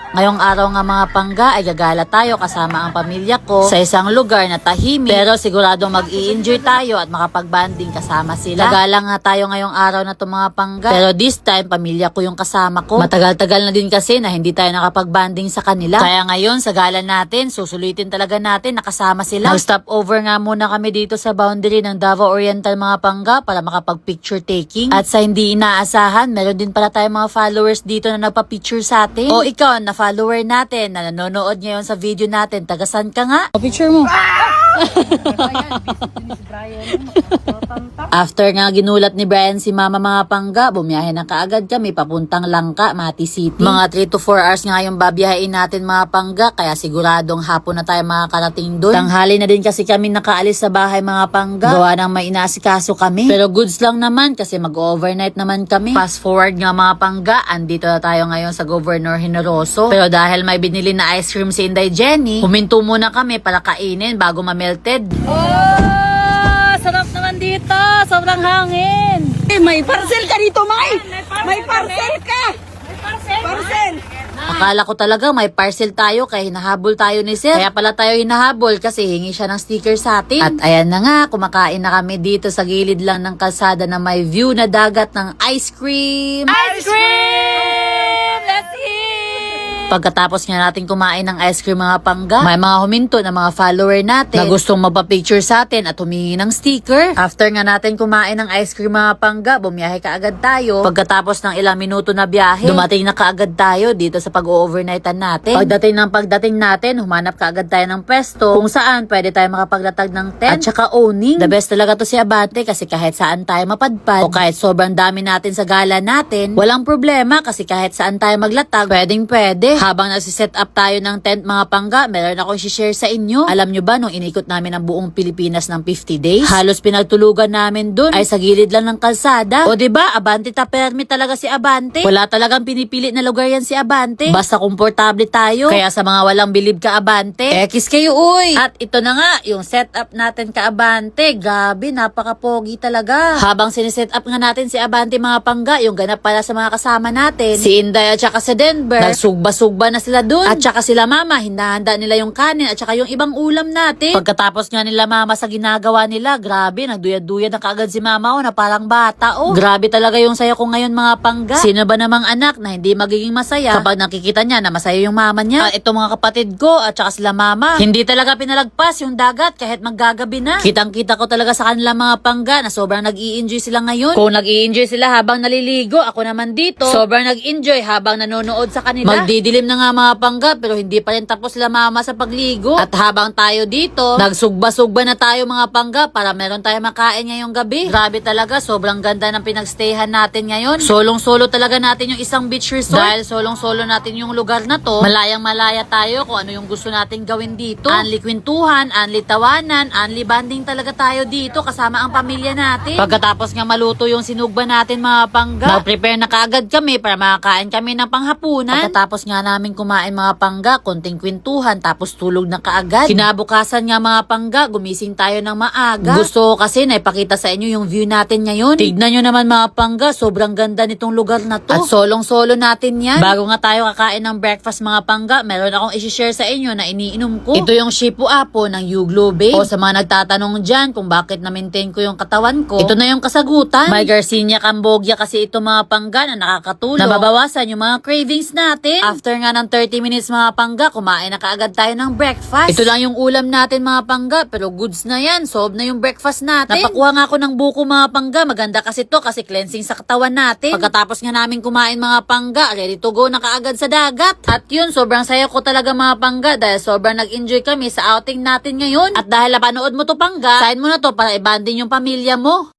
Ngayong araw nga mga pangga ay gagala tayo kasama ang pamilya ko sa isang lugar na tahimik pero siguradong mag-i-enjoy tayo at makapag-banding kasama sila. Gagala nga tayo ngayong araw na to mga pangga pero this time pamilya ko yung kasama ko. Matagal-tagal na din kasi na hindi tayo nakapag-banding sa kanila. Kaya ngayon sa gala natin, susulitin talaga natin nakasama sila. Mag-stop over nga muna kami dito sa boundary ng Davao Oriental mga pangga para makapag-picture taking. At sa hindi inaasahan, meron din pala tayong mga followers dito na nagpa-picture sa atin. O ikaw, na follower natin na nanonood ngayon sa video natin, tagasan ka nga? O picture mo. After nga ginulat ni Brian si mama mga pangga, bumiyahe na kaagad kami papuntang Langka, Mati City. Mga 3 to 4 hours nga yung babiyahin natin mga pangga, kaya siguradong hapon na tayo makakarating doon. Tanghali na din kasi kami nakaalis sa bahay mga pangga. Gawa ng may inasikaso kami. Pero goods lang naman kasi mag-overnight naman kami. Fast forward nga mga pangga, andito na tayo ngayon sa Governor Generoso. Pero dahil may binili na ice cream si Inday Jenny, huminto muna kami para kainin bago ma-melted. Oh, sarap naman dito. Sobrang hangin. May parcel ka dito, May! May parcel ka! Parcel! Akala ko talaga may parcel tayo kaya hinahabol tayo ni Sir. Kaya pala tayo hinahabol kasi hingi siya ng sticker sa atin. At ayan na nga, kumakain na kami dito sa gilid lang ng kalsada na may view na dagat ng ice cream. Ice cream! Let's eat! Pagkatapos nga natin kumain ng ice cream mga pangga, may mga huminto na mga follower natin na gustong magpa-picture sa atin at humingi ng sticker. After nga natin kumain ng ice cream mga pangga, bumiyahe kaagad tayo. Pagkatapos ng ilang minuto na biyahe, dumating na kaagad tayo dito sa pag-overnightan natin. Pagdating natin, humanap kaagad tayo ng pwesto kung saan pwede tayo makapaglatag ng tent at saka owning. The best talaga to si Abante kasi kahit saan tayo mapadpad o kahit sobrang dami natin sa gala natin, walang problema kasi kahit saan tayo maglatag, pwede. Habang nagsiset up tayo ng tent mga pangga, meron akong share sa inyo. Alam nyo ba nung inikot namin ang buong Pilipinas ng 50 days, halos pinagtulugan namin dun ay sa gilid lang ng kalsada. O diba, Abante ta permit talaga si Abante. Wala talagang pinipili na lugar yan si Abante. Basta komportable tayo. Kaya sa mga walang bilib ka Abante, ekis kayo uy! At ito na nga, yung setup natin ka Abante. Gabi, napaka-pogi talaga. Habang siniset up nga natin si Abante mga pangga, yung ganap pala sa mga kasama natin, si Inday at saka si Denver, nagsugba na sila dun. At saka sila mama, hinahanda nila yung kanin at saka yung ibang ulam natin. Pagkatapos nga nila mama sa ginagawa nila, grabe, nagduyad-duyad na kaagad si mama na parang bata Grabe talaga yung saya ko ngayon mga pangga. Sino ba namang anak na hindi magiging masaya kapag nakikita niya na masaya yung mama niya? Ito mga kapatid ko at saka sila mama, hindi talaga pinalagpas yung dagat kahit maggagabi na. Kitang-kita ko talaga sa kanila mga pangga na sobrang nag-i-enjoy sila ngayon. Kung nag-i-enjoy sila habang naliligo, ako naman dito, sobrang nag-enjoy habang nanonood sa kanila. Magdidilim na nga mga pangga pero hindi pa rin tapos sila mama sa pagligo. At habang tayo dito, nagsugba-sugba na tayo mga pangga para meron tayo makain ngayong gabi. Grabe talaga, sobrang ganda ng pinagstayhan natin ngayon. Solong-solo talaga natin yung isang beach resort. Dahil solong-solo natin yung lugar na to, malayang-malaya tayo kung ano yung gusto natin gawin dito. Unli kwentuhan, unli tawanan, unli banding talaga tayo dito kasama ang pamilya natin. Pagkatapos nga maluto yung sinugba natin mga pangga, mag-prepare na kaagad kami para makakain kami ng panghapunan. Pagkatapos nga namin kumain mga pangga, konting kwentuhan, tapos tulog na kaagad. Kinabukasan nga mga pangga, gumising tayo ng maaga. Gusto ko kasi na ipakita sa inyo yung view natin ngayon. Tignan nyo naman mga pangga, sobrang ganda nitong lugar na to. At solong-solo natin yan. Bago nga tayo kakain ng breakfast mga pangga, meron akong isi-share sa inyo na iniinom ko. Ito yung Shipu Apo ng Yuglo Bay. O sa mga nagtatanong dyan kung bakit na-maintain ko yung katawan ko, ito na yung kasagutan. May Garcinia Cambogia kasi ito mga pangga na nakakatulong na mabawasan yung mga cravings natin. After nga ng 30 minutes mga pangga, kumain na kaagad tayo ng breakfast. Ito lang yung ulam natin mga pangga, pero goods na yan. Solve na yung breakfast natin. Napakuha nga ako ng buko mga pangga. Maganda kasi to kasi cleansing sa katawan natin. Pagkatapos nga namin kumain mga pangga, ready to go na kaagad sa dagat. At yun, sobrang saya ko talaga mga pangga dahil sobrang nag-enjoy kami sa outing natin ngayon. At dahil napanood mo to pangga, sign mo na to para i-banding yung pamilya mo.